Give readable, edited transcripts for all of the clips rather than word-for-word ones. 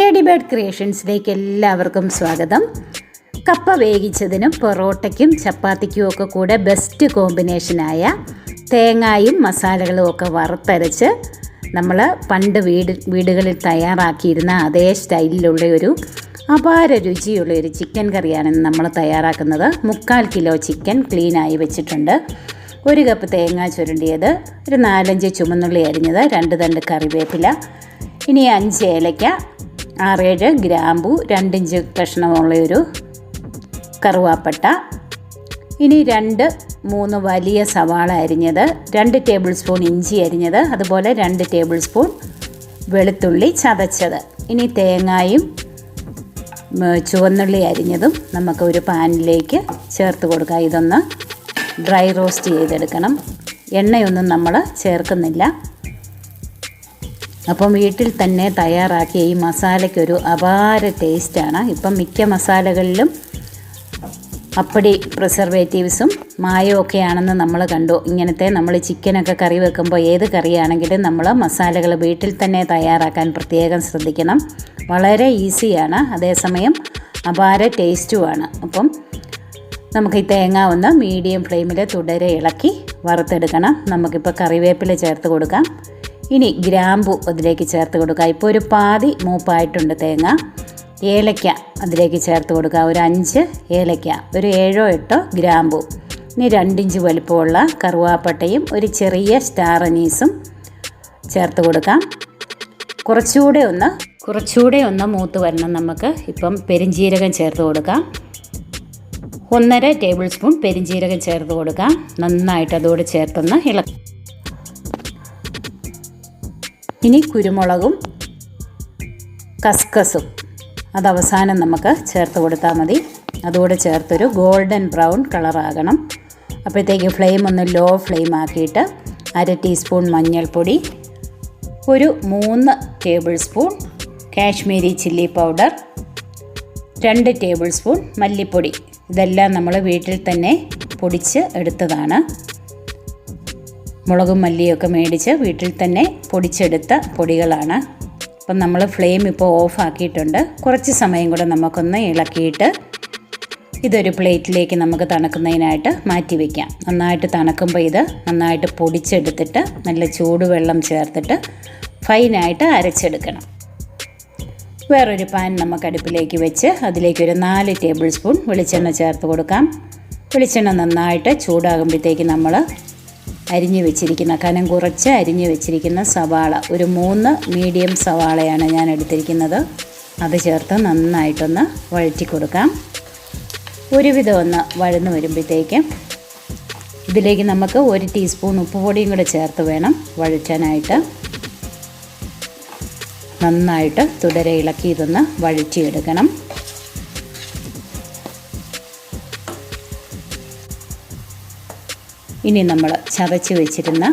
Lady bird ക്രിയേഷൻസിലേക്ക് എല്ലാവർക്കും സ്വാഗതം. കപ്പ വേവിച്ചതിനും പൊറോട്ടയ്ക്കും ചപ്പാത്തിക്കും ഒക്കെ കൂടെ ബെസ്റ്റ് കോമ്പിനേഷനായ തേങ്ങയും മസാലകളും ഒക്കെ വറുത്തരച്ച് നമ്മൾ പണ്ട് വീടുകളിൽ തയ്യാറാക്കിയിരുന്ന അതേ സ്റ്റൈലിലുള്ള ഒരു അപാര രുചിയുള്ള ഒരു ചിക്കൻ കറിയാണ് നമ്മൾ തയ്യാറാക്കുന്നത്. 3/4 കിലോ ചിക്കൻ ക്ലീനായി വെച്ചിട്ടുണ്ട്. 1 കപ്പ് തേങ്ങ ചുരണ്ടിയത്, ഒരു 4-5 ചുമന്നുള്ളി അരിഞ്ഞത്, 2 തണ്ട് കറിവേപ്പില, ഇനി 5 ഏലയ്ക്ക, 6-7 ഗ്രാമ്പു, 2 ഇഞ്ച് കഷ്ണമുള്ള ഒരു കറുവാപ്പട്ട, ഇനി 2-3 വലിയ സവാള അരിഞ്ഞത്, 2 ടേബിൾ സ്പൂൺ ഇഞ്ചി അരിഞ്ഞത്, അതുപോലെ 2 ടേബിൾ സ്പൂൺ വെളുത്തുള്ളി ചതച്ചത്. ഇനി തേങ്ങയും ചുവന്നുള്ളി അരിഞ്ഞതും നമുക്ക് ഒരു പാനിലേക്ക് ചേർത്ത് കൊടുക്കുക. ഇതൊന്ന് ഡ്രൈ റോസ്റ്റ് ചെയ്തെടുക്കണം. എണ്ണയൊന്നും നമ്മൾ ചേർക്കുന്നില്ല. അപ്പം വീട്ടിൽ തന്നെ തയ്യാറാക്കിയ ഈ മസാലയ്ക്കൊരു അപാര ടേസ്റ്റാണ്. ഇപ്പം മിക്ക മസാലകളിലും അപ്പടി പ്രിസർവേറ്റീവ്സും മായമൊക്കെ ആണെന്ന് നമ്മൾ കണ്ടു. ഇങ്ങനത്തെ നമ്മൾ ചിക്കനൊക്കെ കറി വെക്കുമ്പോൾ ഏത് കറിയാണെങ്കിലും നമ്മൾ മസാലകൾ വീട്ടിൽ തന്നെ തയ്യാറാക്കാൻ പ്രത്യേകം ശ്രദ്ധിക്കണം. വളരെ ഈസിയാണ്, അതേസമയം അപാര ടേസ്റ്റുമാണ്. അപ്പം നമുക്ക് ഈ തേങ്ങ ഒന്ന് മീഡിയം ഫ്ലെയിമിൽ തുടരെ ഇളക്കി വറുത്തെടുക്കണം. നമുക്കിപ്പോൾ കറിവേപ്പില ചേർത്ത് കൊടുക്കാം. ഇനി ഗ്രാമ്പു അതിലേക്ക് ചേർത്ത് കൊടുക്കുക. ഇപ്പോൾ ഒരു പാതി മൂപ്പായിട്ടുണ്ട് തേങ്ങ. ഏലയ്ക്ക അതിലേക്ക് ചേർത്ത് കൊടുക്കുക. ഒരു 5 ഏലയ്ക്ക, ഒരു 7-8 ഗ്രാമ്പു, ഇനി 2 ഇഞ്ച് വലിപ്പമുള്ള കറുവാപ്പട്ടയും ഒരു ചെറിയ സ്റ്റാർ അനീസും ചേർത്ത് കൊടുക്കാം. കുറച്ചുകൂടെ ഒന്ന് മൂത്ത് വരണം. നമുക്ക് ഇപ്പം പെരിഞ്ജീരകം ചേർത്ത് കൊടുക്കാം. 1.5 ടേബിൾ സ്പൂൺ പെരിഞ്ജീരകം ചേർത്ത് കൊടുക്കാം. നന്നായിട്ട് അതോട് ചേർത്തൊന്ന് ഇളക്കാം. ഇനി കുരുമുളകും കസ്കസും അതവസാനം നമുക്ക് ചേർത്ത് കൊടുത്താൽ മതി. അതുകൂടെ ചേർത്തൊരു ഗോൾഡൻ ബ്രൗൺ കളറാകണം. അപ്പോഴത്തേക്ക് ഫ്ലെയിം ഒന്ന് ലോ ഫ്ലെയിം ആക്കിയിട്ട് 1/2 ടീസ്പൂൺ മഞ്ഞൾപ്പൊടി, ഒരു 3 table spoon Kashmiri chilli powder, 2 table spoon മല്ലിപ്പൊടി, ഇതെല്ലാം നമ്മൾ വീട്ടിൽ തന്നെ പൊടിച്ച് എടുത്തതാണ്. മുളകും മല്ലിയൊക്കെ മേടിച്ച് വീട്ടിൽ തന്നെ പൊടിച്ചെടുത്ത പൊടികളാണ്. അപ്പം നമ്മൾ ഫ്ലെയിം ഇപ്പോൾ ഓഫ് ആക്കിയിട്ടുണ്ട്. കുറച്ച് സമയം കൂടെ നമുക്കൊന്ന് ഇളക്കിയിട്ട് ഇതൊരു പ്ലേറ്റിലേക്ക് നമുക്ക് തണുക്കുന്നതിനായിട്ട് മാറ്റി വയ്ക്കാം. നന്നായിട്ട് തണുക്കുമ്പോൾ ഇത് നന്നായിട്ട് പൊടിച്ചെടുത്തിട്ട് നല്ല ചൂടുവെള്ളം ചേർത്തിട്ട് ഫൈനായിട്ട് അരച്ചെടുക്കണം. വേറൊരു പാൻ നമുക്ക് അടുപ്പിലേക്ക് വെച്ച് അതിലേക്കൊരു 4 ടേബിൾ സ്പൂൺ വെളിച്ചെണ്ണ ചേർത്ത് കൊടുക്കാം. വെളിച്ചെണ്ണ നന്നായിട്ട് ചൂടാകുമ്പോഴത്തേക്ക് നമ്മൾ കനം കുറച്ച് അരിഞ്ഞ് വെച്ചിരിക്കുന്ന സവാള, ഒരു 3 മീഡിയം സവാളയാണ് ഞാൻ എടുത്തിരിക്കുന്നത്, അത് ചേർത്ത് നന്നായിട്ടൊന്ന് വഴറ്റി കൊടുക്കാം. ഒരുവിധം ഒന്ന് വഴന്ന് വരുമ്പോഴത്തേക്കും ഇതിലേക്ക് നമുക്ക് 1 ടീസ്പൂൺ ഉപ്പുപൊടിയും കൂടെ ചേർത്ത് വേണം വഴറ്റാനായിട്ട്. നന്നായിട്ട് തുടരെ ഇളക്കി ഇതൊന്ന് വഴറ്റിയെടുക്കണം. ഇനി നമ്മൾ ചതച്ച് വെച്ചിരുന്ന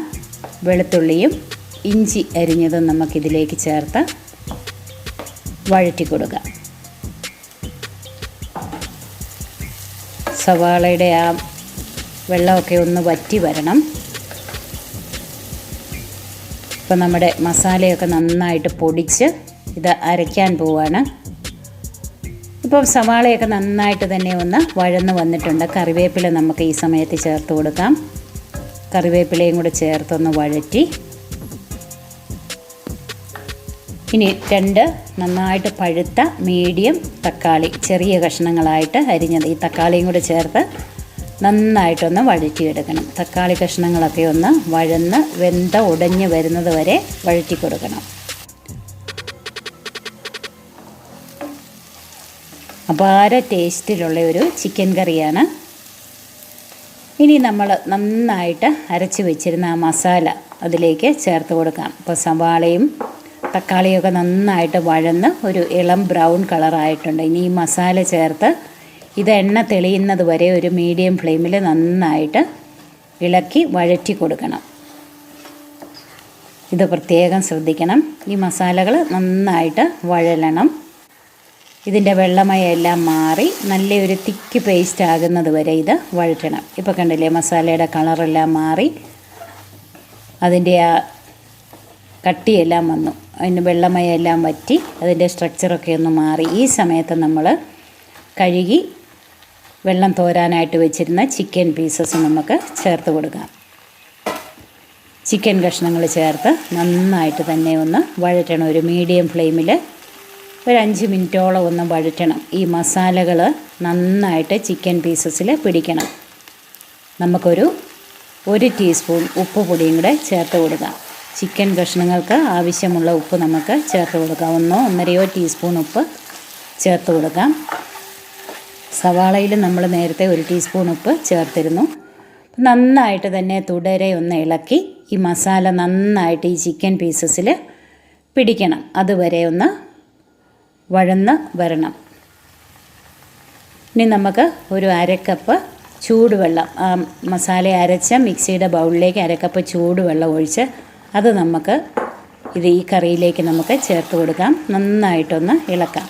വെളുത്തുള്ളിയും ഇഞ്ചി അരിഞ്ഞതും നമുക്കിതിലേക്ക് ചേർത്ത് വഴറ്റി കൊടുക്കാം. സവാളയുടെ ആ വെള്ളമൊക്കെ ഒന്ന് വറ്റി വരണം. ഇപ്പം നമ്മുടെ മസാലയൊക്കെ നന്നായിട്ട് പൊടിച്ച് ഇത് അരയ്ക്കാൻ പോവുകയാണ്. ഇപ്പം സവാളയൊക്കെ നന്നായിട്ട് തന്നെ ഒന്ന് വഴന്ന് വന്നിട്ടുണ്ട്. കറിവേപ്പില നമുക്ക് ഈ സമയത്ത് ചേർത്ത് കൊടുക്കാം. കറിവേപ്പിലയും കൂടെ ചേർത്തൊന്ന് വഴറ്റി ഇനി 2 നന്നായിട്ട് പഴുത്ത മീഡിയം തക്കാളി ചെറിയ കഷ്ണങ്ങളായിട്ട് അരിഞ്ഞത്, ഈ തക്കാളിയും കൂടെ ചേർത്ത് നന്നായിട്ടൊന്ന് വഴറ്റിയെടുക്കണം. തക്കാളി കഷ്ണങ്ങളൊക്കെ ഒന്ന് വഴന്ന് ഉടഞ്ഞ് വരുന്നത് വരെ വഴറ്റി കൊടുക്കണം. അപാര ടേസ്റ്റിലുള്ള ഒരു ചിക്കൻ കറിയാണ്. ഇനി നമ്മൾ നന്നായിട്ട് അരച്ച് വെച്ചിരുന്ന ആ മസാല അതിലേക്ക് ചേർത്ത് കൊടുക്കാം. അപ്പോൾ സവാളയും തക്കാളിയൊക്കെ നന്നായിട്ട് വഴന്ന് ഒരു ഇളം ബ്രൗൺ കളറായിട്ടുണ്ട്. ഇനി ഈ മസാല ചേർത്ത് ഇത് എണ്ണ തെളിയുന്നത് വരെ ഒരു മീഡിയം ഫ്ലെയിമിൽ നന്നായിട്ട് ഇളക്കി വഴറ്റി കൊടുക്കണം. ഇത് പ്രത്യേകം ശ്രദ്ധിക്കണം. ഈ മസാലകൾ നന്നായിട്ട് വഴലണം. ഇതിൻ്റെ വെള്ളമയെല്ലാം മാറി നല്ലൊരു തിക്ക് പേസ്റ്റ് ആകുന്നത് വരെ ഇത് വഴറ്റണം. ഇപ്പോൾ കണ്ടില്ലേ, മസാലയുടെ കളറെല്ലാം മാറി അതിൻ്റെ ആ കട്ടിയെല്ലാം വന്നു. അതിന് വെള്ളമയെല്ലാം വറ്റി അതിൻ്റെ സ്ട്രക്ചറൊക്കെ ഒന്ന് മാറി ഈ സമയത്ത് നമ്മൾ കഴുകി വെള്ളം തോരാനായിട്ട് വെച്ചിരുന്ന ചിക്കൻ പീസസ് നമുക്ക് ചേർത്ത് കൊടുക്കാം. ചിക്കൻ കഷ്ണങ്ങൾ ചേർത്ത് നന്നായിട്ട് തന്നെ ഒന്ന് വഴറ്റണം. ഒരു മീഡിയം ഫ്ലെയിമിൽ ഒരു 5 മിനിറ്റോളം ഒന്ന് വഴറ്റണം. ഈ മസാലകൾ നന്നായിട്ട് ചിക്കൻ പീസസിൽ പിടിക്കണം. നമുക്കൊരു 1 ടീസ്പൂൺ ഉപ്പ് പൊടിയും കൂടെ ചേർത്ത് കൊടുക്കാം. ചിക്കൻ കഷ്ണങ്ങൾക്ക് ആവശ്യമുള്ള ഉപ്പ് നമുക്ക് ചേർത്ത് കൊടുക്കാം. 1-1.5 ടീസ്പൂൺ ഉപ്പ് ചേർത്ത് കൊടുക്കാം. സവാളയിൽ നമ്മൾ നേരത്തെ 1 ടീസ്പൂൺ ഉപ്പ് ചേർത്തിരുന്നു. നന്നായിട്ട് തന്നെ തുടരെ ഒന്ന് ഇളക്കി ഈ മസാല നന്നായിട്ട് ഈ ചിക്കൻ പീസസിൽ പിടിക്കണം. അതുവരെ ഒന്ന് വഴന്ന് വരണം. ഇനി നമുക്ക് ഒരു 1/2 കപ്പ് ചൂടുവെള്ളം, മസാല അരച്ച മിക്സിയുടെ ബൗളിലേക്ക് 1/2 കപ്പ് ചൂടുവെള്ളം ഒഴിച്ച് അത് നമുക്ക് ഈ കറിയിലേക്ക് നമുക്ക് ചേർത്ത് കൊടുക്കാം. നന്നായിട്ടൊന്ന് ഇളക്കാം.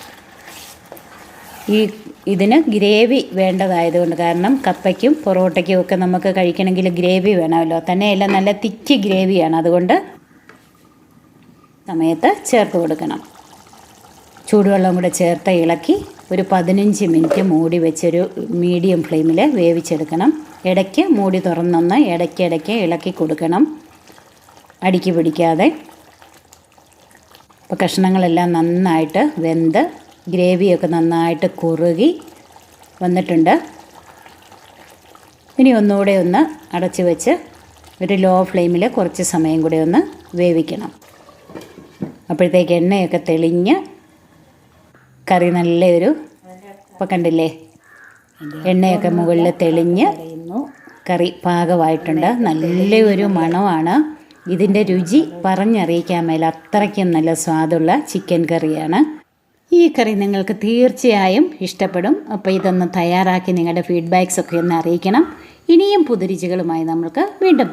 ഇതിന് ഗ്രേവി വേണ്ടതായതുകൊണ്ട്, കാരണം കപ്പയ്ക്കും പൊറോട്ടയ്ക്കും ഒക്കെ നമുക്ക് കഴിക്കണമെങ്കിൽ ഗ്രേവി വേണമല്ലോ, തന്നെയല്ല നല്ല തിക്ക് ഗ്രേവിയാണ്, അതുകൊണ്ട് സമയത്ത് ചേർത്ത് കൊടുക്കണം. ചൂടുവെള്ളം കൂടെ ചേർത്ത് ഇളക്കി ഒരു 15 മിനിറ്റ് മൂടി വെച്ചൊരു മീഡിയം ഫ്ലെയിമിൽ വേവിച്ചെടുക്കണം. ഇടയ്ക്ക് മൂടി തുറന്നൊന്ന് ഇടയ്ക്കിടയ്ക്ക് ഇളക്കി കൊടുക്കണം, അടിക്ക് പിടിക്കാതെ. അപ്പോൾ കഷ്ണങ്ങളെല്ലാം നന്നായിട്ട് വെന്ത് ഗ്രേവിയൊക്കെ നന്നായിട്ട് കുറുകി വന്നിട്ടുണ്ട്. ഇനി ഒന്നുകൂടെ ഒന്ന് അടച്ച് വെച്ച് ഒരു ലോ ഫ്ലെയിമിൽ കുറച്ച് സമയം കൂടെ ഒന്ന് വേവിക്കണം. അപ്പോഴത്തേക്ക് എണ്ണയൊക്കെ തെളിഞ്ഞ് കറി നല്ലൊരു, ഇപ്പോൾ കണ്ടില്ലേ, എണ്ണയൊക്കെ മുകളിൽ തെളിഞ്ഞ് കറി പാകമായിട്ടുണ്ട്. നല്ലൊരു മണമാണ്. ഇതിൻ്റെ രുചി പറഞ്ഞറിയിക്കാൻ മേല, അത്രയ്ക്കും നല്ല സ്വാദുള്ള ചിക്കൻ കറിയാണ്. ഈ കറി നിങ്ങൾക്ക് തീർച്ചയായും ഇഷ്ടപ്പെടും. അപ്പോൾ ഇതൊന്ന് തയ്യാറാക്കി നിങ്ങളുടെ ഫീഡ്ബാക്സ് ഒക്കെ ഒന്ന് അറിയിക്കണം. ഇനിയും പുതുരുചികളുമായി നമ്മൾക്ക് വീണ്ടും